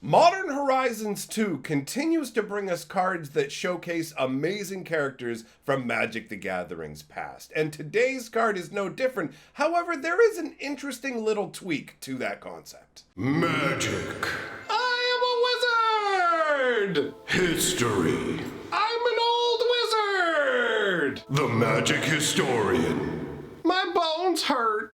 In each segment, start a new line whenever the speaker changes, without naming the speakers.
Modern Horizons 2 continues to bring us cards that showcase amazing characters from Magic the Gathering's past, and today's card is no different. However, there is an interesting little tweak to that concept.
Magic.
I am a wizard!
History.
I'm an old wizard!
The Magic Historian.
My bones hurt.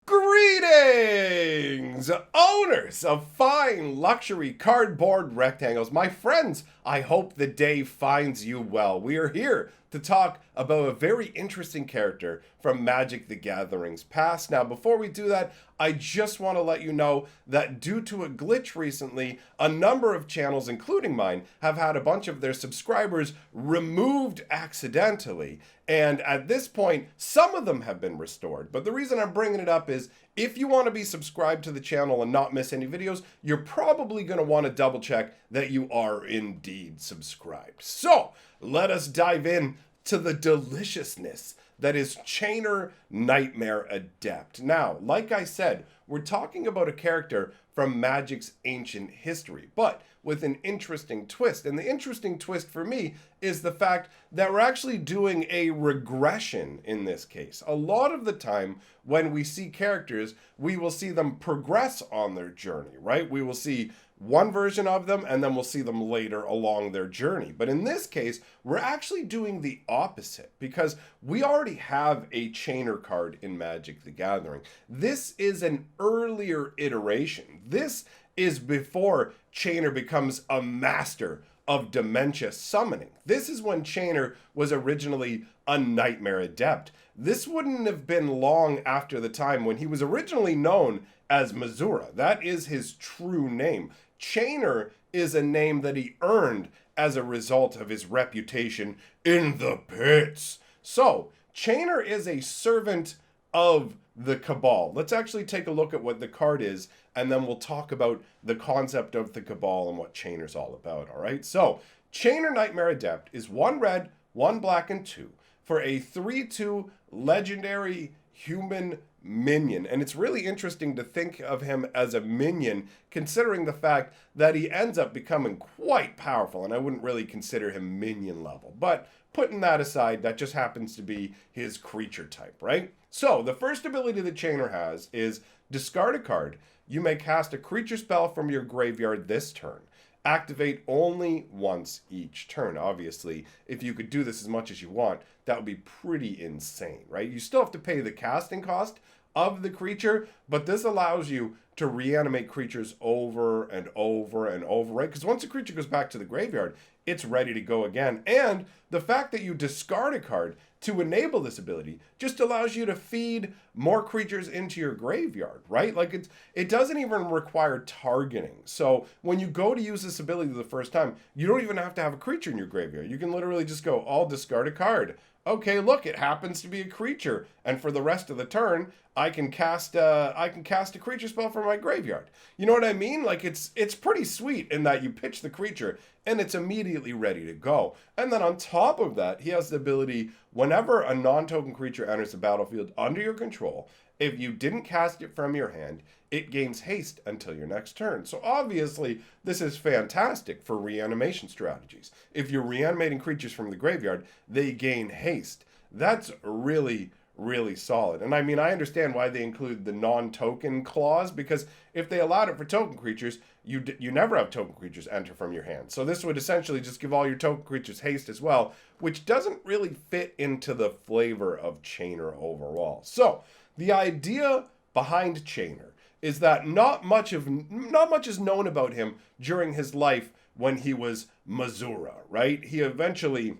Greetings, owners of fine luxury cardboard rectangles. My friends, I hope the day finds you well. We are here to talk about a very interesting character from Magic the Gathering's past. Now, before we do that, I just want to let you know that due to a glitch recently, a number of channels, including mine, have had a bunch of their subscribers removed accidentally. And at this point, some of them have been restored. But the reason I'm bringing it up is if you want to be subscribed to the channel and not miss any videos, you're probably going to want to double check that you are indeed subscribed. So let us dive in to the deliciousness that is Chainer Nightmare Adept. Now, like I said, we're talking about a character from Magic's ancient history, but with an interesting twist. And the interesting twist for me is the fact that we're actually doing a regression in this case. A lot of the time when we see characters, we will see them progress on their journey, right? We will see one version of them and then we'll see them later along their journey. But in this case, we're actually doing the opposite because we already have a Chainer card in Magic the Gathering. This is an earlier iteration. This is before Chainer becomes a master of Dementia summoning. This is when Chainer was originally a Nightmare Adept. This wouldn't have been long after the time when he was originally known as Missoura. That is his true name. Chainer is a name that he earned as a result of his reputation in the pits. So, Chainer is a servant of the Cabal. Let's actually take a look at what the card is, and then we'll talk about the concept of the Cabal and what Chainer's all about, all right? So, Chainer Nightmare Adept is 1 red, 1 black, and 2 for a 3/2 legendary human minion. And it's really interesting to think of him as a minion, considering the fact that he ends up becoming quite powerful, and I wouldn't really consider him minion level. But putting that aside, that just happens to be his creature type, right? So, the first ability that Chainer has is discard a card. You may cast a creature spell from your graveyard this turn. Activate only once each turn. Obviously, if you could do this as much as you want, that would be pretty insane, right? You still have to pay the casting cost of the creature, but this allows you to reanimate creatures over and over and over, right? Because once a creature goes back to the graveyard, it's ready to go again. And the fact that you discard a card to enable this ability just allows you to feed more creatures into your graveyard, right? Like it doesn't even require targeting. So when you go to use this ability the first time, you don't even have to have a creature in your graveyard. You can literally just go, I'll discard a card. Okay, look, it happens to be a creature, and for the rest of the turn, I can cast a creature spell from my graveyard. You know what I mean? Like it's pretty sweet in that you pitch the creature and it's immediately ready to go. And then on top of that, he has the ability whenever a non-token creature enters the battlefield under your control, if you didn't cast it from your hand, it gains haste until your next turn. So obviously, this is fantastic for reanimation strategies. If you're reanimating creatures from the graveyard, they gain haste. That's really, really solid. And I mean, I understand why they include the non-token clause, because if they allowed it for token creatures, you never have token creatures enter from your hand. So this would essentially just give all your token creatures haste as well, which doesn't really fit into the flavor of Chainer overall. So the idea behind Chainer is that not much is known about him during his life when he was Missoura, right? He eventually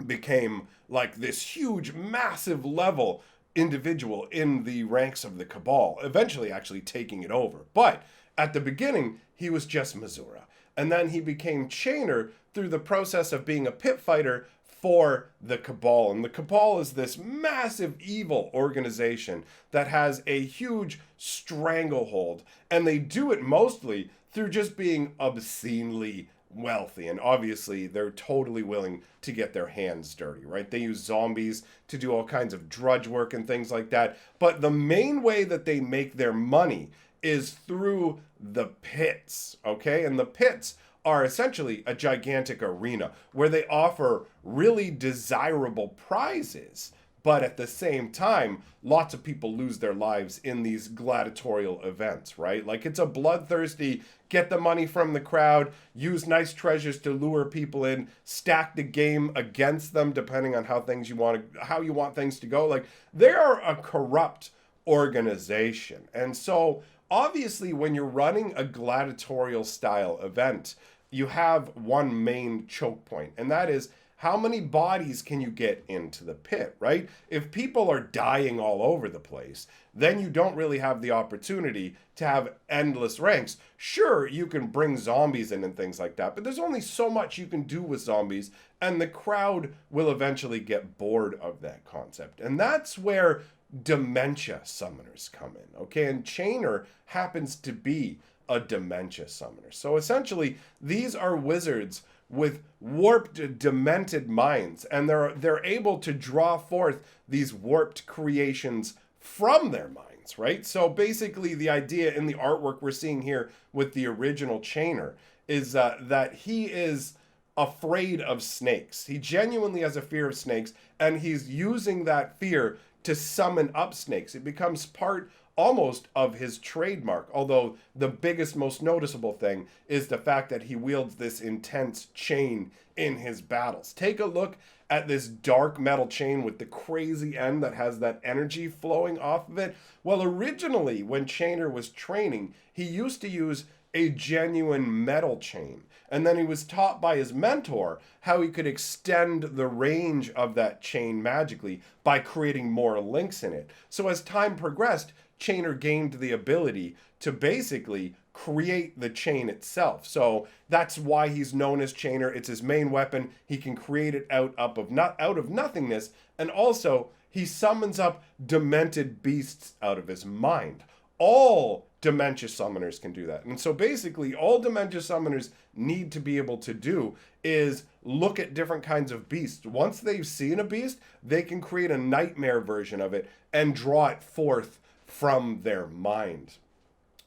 became like this huge, massive level individual in the ranks of the Cabal, eventually actually taking it over. But at the beginning, he was just Missoura. And then he became Chainer through the process of being a pit fighter for the Cabal. And the Cabal is this massive evil organization that has a huge stranglehold. And they do it mostly through just being obscenely wealthy. And obviously, they're totally willing to get their hands dirty, right? They use zombies to do all kinds of drudge work and things like that. But the main way that they make their money is through the pits, okay? And the pits are essentially a gigantic arena where they offer really desirable prizes. But at the same time, lots of people lose their lives in these gladiatorial events, right? Like it's a bloodthirsty, get the money from the crowd, use nice treasures to lure people in, stack the game against them depending on how you want things to go. Like they are a corrupt organization. And so obviously when you're running a gladiatorial style event, you have one main choke point, and that is how many bodies can you get into the pit, right? If people are dying all over the place, then you don't really have the opportunity to have endless ranks. Sure, you can bring zombies in and things like that, but there's only so much you can do with zombies, and the crowd will eventually get bored of that concept. And that's where Dementia summoners come in, okay? And Chainer happens to be a Dementia summoner. So essentially, these are wizards with warped, demented minds, and they're able to draw forth these warped creations from their minds, right? So basically, the idea in the artwork we're seeing here with the original Chainer is that he is afraid of snakes. He genuinely has a fear of snakes, and he's using that fear to summon up snakes. It becomes part almost of his trademark, although the biggest, most noticeable thing is the fact that he wields this intense chain in his battles. Take a look at this dark metal chain with the crazy end that has that energy flowing off of it. Well, originally, when Chainer was training, he used to use a genuine metal chain. And then he was taught by his mentor how he could extend the range of that chain magically by creating more links in it. So as time progressed, Chainer gained the ability to basically create the chain itself. So that's why he's known as Chainer. It's his main weapon. He can create it out of nothingness. And also, he summons up demented beasts out of his mind. All Dementia summoners can do that. And so basically, all Dementia summoners need to be able to do is look at different kinds of beasts. Once they've seen a beast, they can create a nightmare version of it and draw it forth from their mind.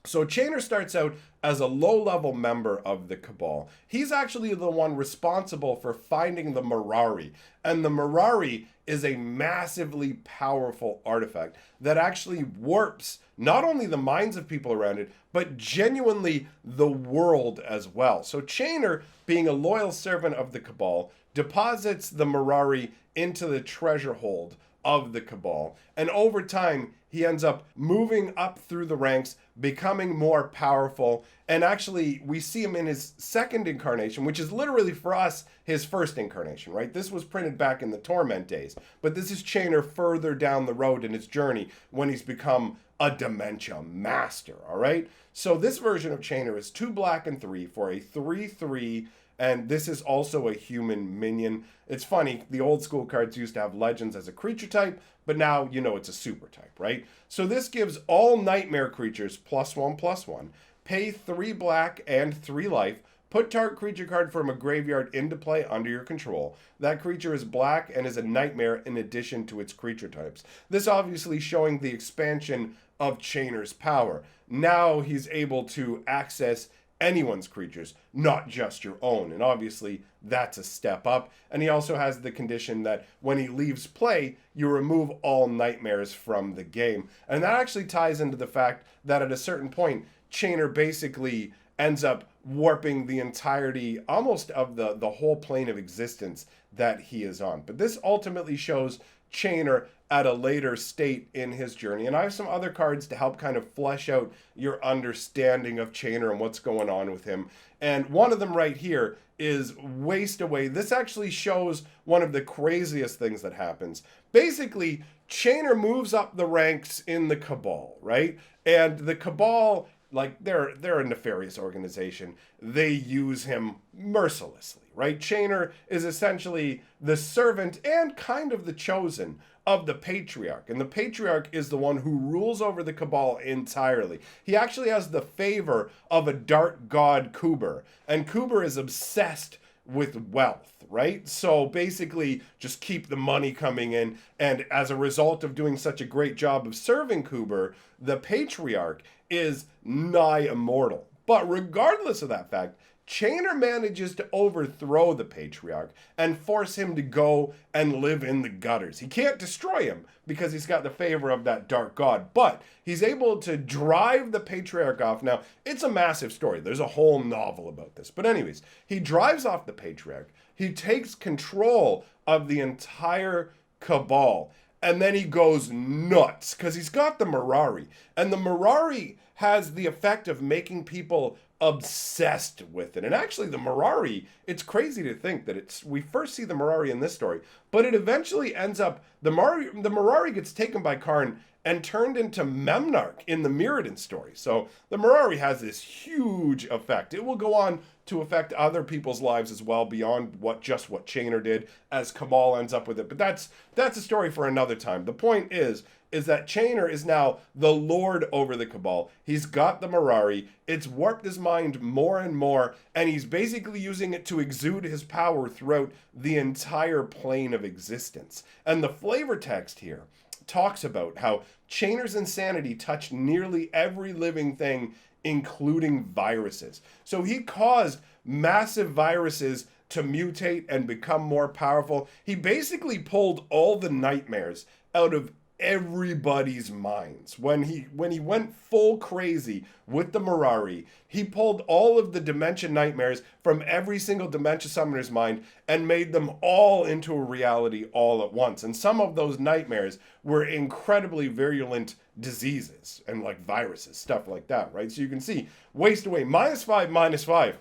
So Chainer starts out as a low-level member of the Cabal. He's actually the one responsible for finding the Mirari. And the Mirari is a massively powerful artifact that actually warps not only the minds of people around it, but genuinely the world as well. So Chainer, being a loyal servant of the Cabal, deposits the Mirari into the treasure hold of the Cabal. And over time, he ends up moving up through the ranks, becoming more powerful. And actually, we see him in his second incarnation, which is literally for us his first incarnation, right? This was printed back in the Torment days. But this is Chainer further down the road in his journey when he's become a Dementia master, all right? So this version of Chainer is 2 black and 3 for a 3/3. And this is also a human minion. It's funny, the old school cards used to have legends as a creature type, but now you know it's a super type, right? So this gives all nightmare creatures +1/+1, pay 3 black and 3 life, put target creature card from a graveyard into play under your control. That creature is black and is a nightmare in addition to its creature types. This obviously showing the expansion of Chainer's power. Now he's able to access anyone's creatures, not just your own. And obviously, that's a step up. And he also has the condition that when he leaves play, you remove all nightmares from the game. And that actually ties into the fact that at a certain point, Chainer basically ends up warping the entirety, almost of the whole plane of existence that he is on. But this ultimately shows Chainer at a later state in his journey. And I have some other cards to help kind of flesh out your understanding of Chainer and what's going on with him. And one of them right here is Waste Away. This actually shows one of the craziest things that happens. Basically, Chainer moves up the ranks in the Cabal, right? And the Cabal, like, they're a nefarious organization. They use him mercilessly, right? Chainer is essentially the servant and kind of the chosen of the Patriarch. And the Patriarch is the one who rules over the Cabal entirely. He actually has the favor of a dark god, Kuber. And Kuber is obsessed with wealth, right? So basically, just keep the money coming in. And as a result of doing such a great job of serving Kuber, the patriarch is nigh immortal. But regardless of that fact, Chainer manages to overthrow the patriarch and force him to go and live in the gutters. He can't destroy him because he's got the favor of that dark god, but he's able to drive the patriarch off. Now, it's a massive story. There's a whole novel about this. But anyways, he drives off the patriarch. He takes control of the entire cabal. And then he goes nuts because he's got the Mirari. And the Mirari has the effect of making people obsessed with it. And actually the Mirari, it's crazy to think that we first see the Mirari in this story, but it eventually ends up, the Mirari gets taken by Karn and turned into Memnarch in the Mirrodin story. So the Mirari has this huge effect. It will go on to affect other people's lives as well, beyond what Chainer did, as Cabal ends up with it. But that's a story for another time. The point is that Chainer is now the lord over the Cabal. He's got the Mirari. It's warped his mind more and more, and he's basically using it to exude his power throughout the entire plane of existence. And the flavor text here talks about how Chainer's insanity touched nearly every living thing, including viruses. So he caused massive viruses to mutate and become more powerful. He basically pulled all the nightmares out of everybody's minds. When he went full crazy with the Mirari, he pulled all of the Dementia nightmares from every single Dementia summoner's mind and made them all into a reality all at once. And some of those nightmares were incredibly virulent diseases and like viruses, stuff like that, right? So you can see, waste away, -5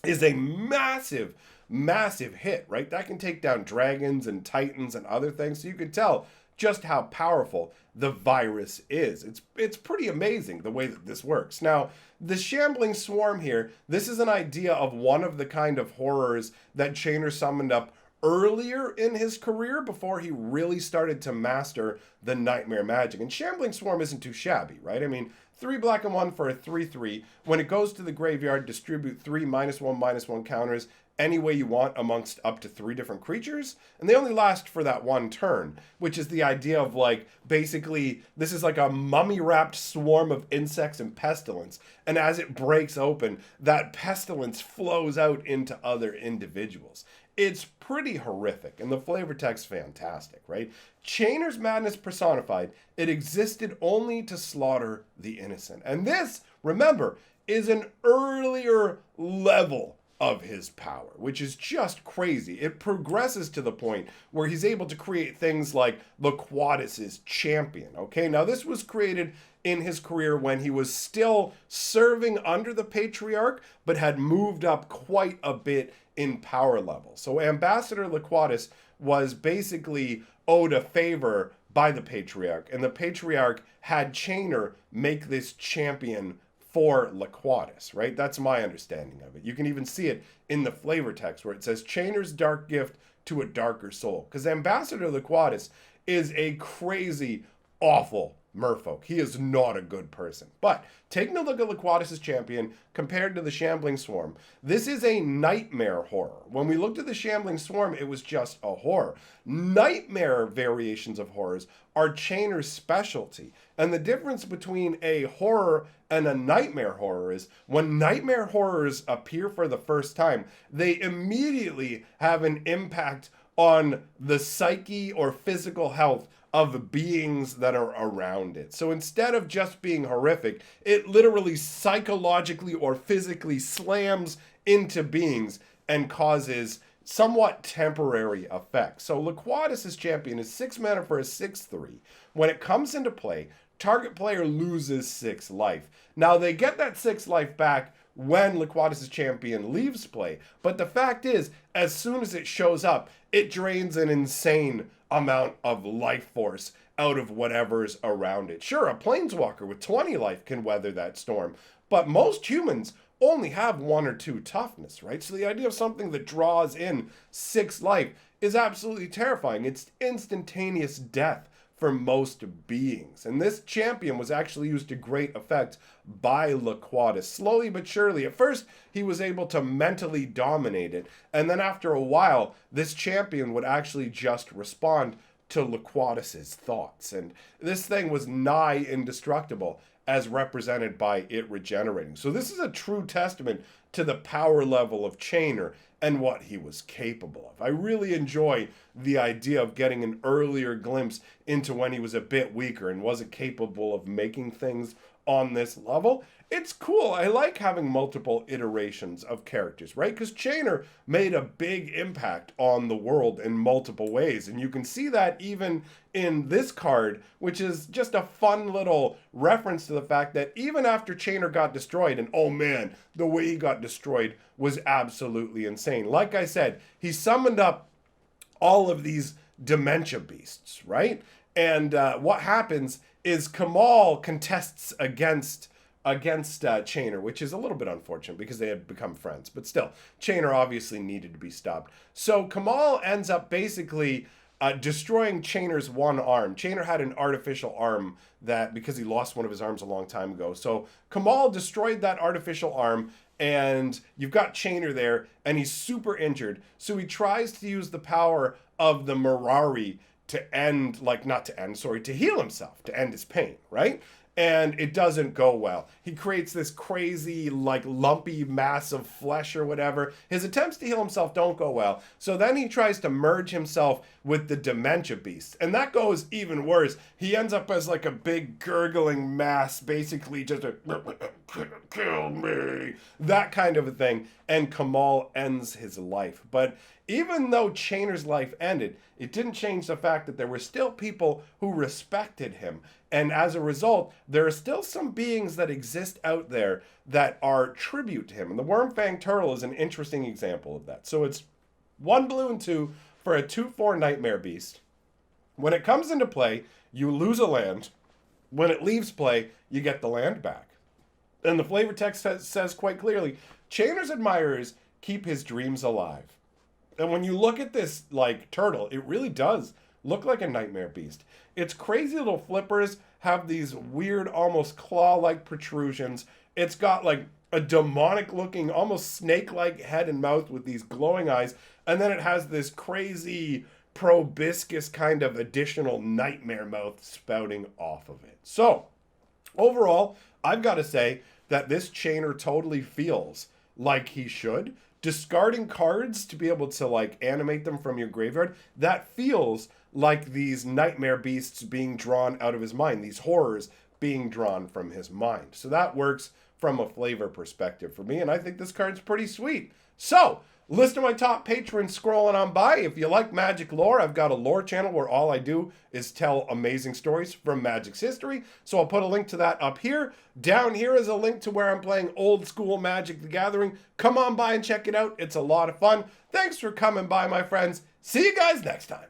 is a massive hit, right? That can take down dragons and titans and other things. So you can tell just how powerful the virus is. It's pretty amazing the way that this works. Now, the Shambling Swarm here, this is an idea of one of the kind of horrors that Chainer summoned up earlier in his career before he really started to master the nightmare magic. And Shambling Swarm isn't too shabby, right? I mean, 3 black and 1 for a 3/3. When it goes to the graveyard, distribute 3 -1/-1 counters any way you want amongst up to 3 different creatures, and they only last for that one turn, which is the idea of like, basically, this is like a mummy-wrapped swarm of insects and pestilence, and as it breaks open, that pestilence flows out into other individuals. It's pretty horrific, and the flavor text fantastic, right? Chainer's madness personified, it existed only to slaughter the innocent. And this, remember, is an earlier level of his power, which is just crazy. It progresses to the point where he's able to create things like Laquatus's champion. Okay, now this was created in his career when he was still serving under the patriarch, but had moved up quite a bit in power level. So Ambassador Laquatus was basically owed a favor by the patriarch, and the patriarch had Chainer make this champion for Laquatus, right? That's my understanding of it. You can even see it in the flavor text where it says Chainer's dark gift to a darker soul. Because Ambassador Laquatus is a crazy, awful merfolk. He is not a good person. But taking a look at Laquatus's champion compared to the Shambling Swarm, this is a nightmare horror. When we looked at the Shambling Swarm, it was just a horror. Nightmare variations of horrors are Chainer's specialty. And the difference between a horror and a nightmare horror is when nightmare horrors appear for the first time, they immediately have an impact on the psyche or physical health of beings that are around it. So instead of just being horrific, it literally psychologically or physically slams into beings and causes somewhat temporary effects. So Laquatus's champion is 6 mana for a 6/3. When it comes into play, target player loses 6 life. Now they get that 6 life back when Laquatus's champion leaves play, but the fact is, as soon as it shows up, it drains an insane amount of life force out of whatever's around it. Sure, a planeswalker with 20 life can weather that storm, but most humans only have 1 or 2 toughness, right? So the idea of something that draws in 6 life is absolutely terrifying. It's instantaneous death for most beings. And this champion was actually used to great effect by Laquatus. Slowly but surely, at first he was able to mentally dominate it, and then after a while, this champion would actually just respond to Laquatus's thoughts. And this thing was nigh indestructible, as represented by it regenerating. So this is a true testament to the power level of Chainer and what he was capable of. I really enjoy the idea of getting an earlier glimpse into when he was a bit weaker and wasn't capable of making things on this level. It's cool. I like having multiple iterations of characters, right? Because Chainer made a big impact on the world in multiple ways. And you can see that even in this card, which is just a fun little reference to the fact that even after Chainer got destroyed, and oh man, the way he got destroyed was absolutely insane. Like I said, he summoned up all of these Dementia beasts, right? And what happens is Cabal contests against Chainer, which is a little bit unfortunate because they had become friends. But still, Chainer obviously needed to be stopped. So Cabal ends up basically destroying Chainer's one arm. Chainer had an artificial arm that, because he lost one of his arms a long time ago. So Cabal destroyed that artificial arm, and you've got Chainer there, and he's super injured. So he tries to use the power of the Mirari to heal himself, to end his pain, right? And it doesn't go well. He creates this crazy, like, lumpy mass of flesh or whatever. His attempts to heal himself don't go well. So then he tries to merge himself with the Dementia beast. And that goes even worse. He ends up as like a big gurgling mass, basically just a kill me, that kind of a thing. And Cabal ends his life. But even though Chainer's life ended, it didn't change the fact that there were still people who respected him. And as a result, there are still some beings that exist out there that are tribute to him. And the Wormfang Turtle is an interesting example of that. So it's 1 blue and 2 for a 2/4 Nightmare Beast. When it comes into play, you lose a land. When it leaves play, you get the land back. And the flavor text says quite clearly, Chainer's admirers keep his dreams alive. And when you look at this, like, turtle, it really does look like a Nightmare Beast. Its crazy little flippers have these weird, almost claw-like protrusions. It's got, like, a demonic-looking, almost snake-like head and mouth with these glowing eyes. And then it has this crazy proboscis kind of additional nightmare mouth spouting off of it. So, overall, I've got to say that this Chainer totally feels like he should. Discarding cards to be able to, like, animate them from your graveyard, that feels like these nightmare beasts being drawn out of his mind, these horrors being drawn from his mind. So that works from a flavor perspective for me, and I think this card's pretty sweet. So, list of my top patrons scrolling on by. If you like Magic lore, I've got a lore channel where all I do is tell amazing stories from Magic's history. So I'll put a link to that up here. Down here is a link to where I'm playing old school Magic the Gathering. Come on by and check it out. It's a lot of fun. Thanks for coming by, my friends. See you guys next time.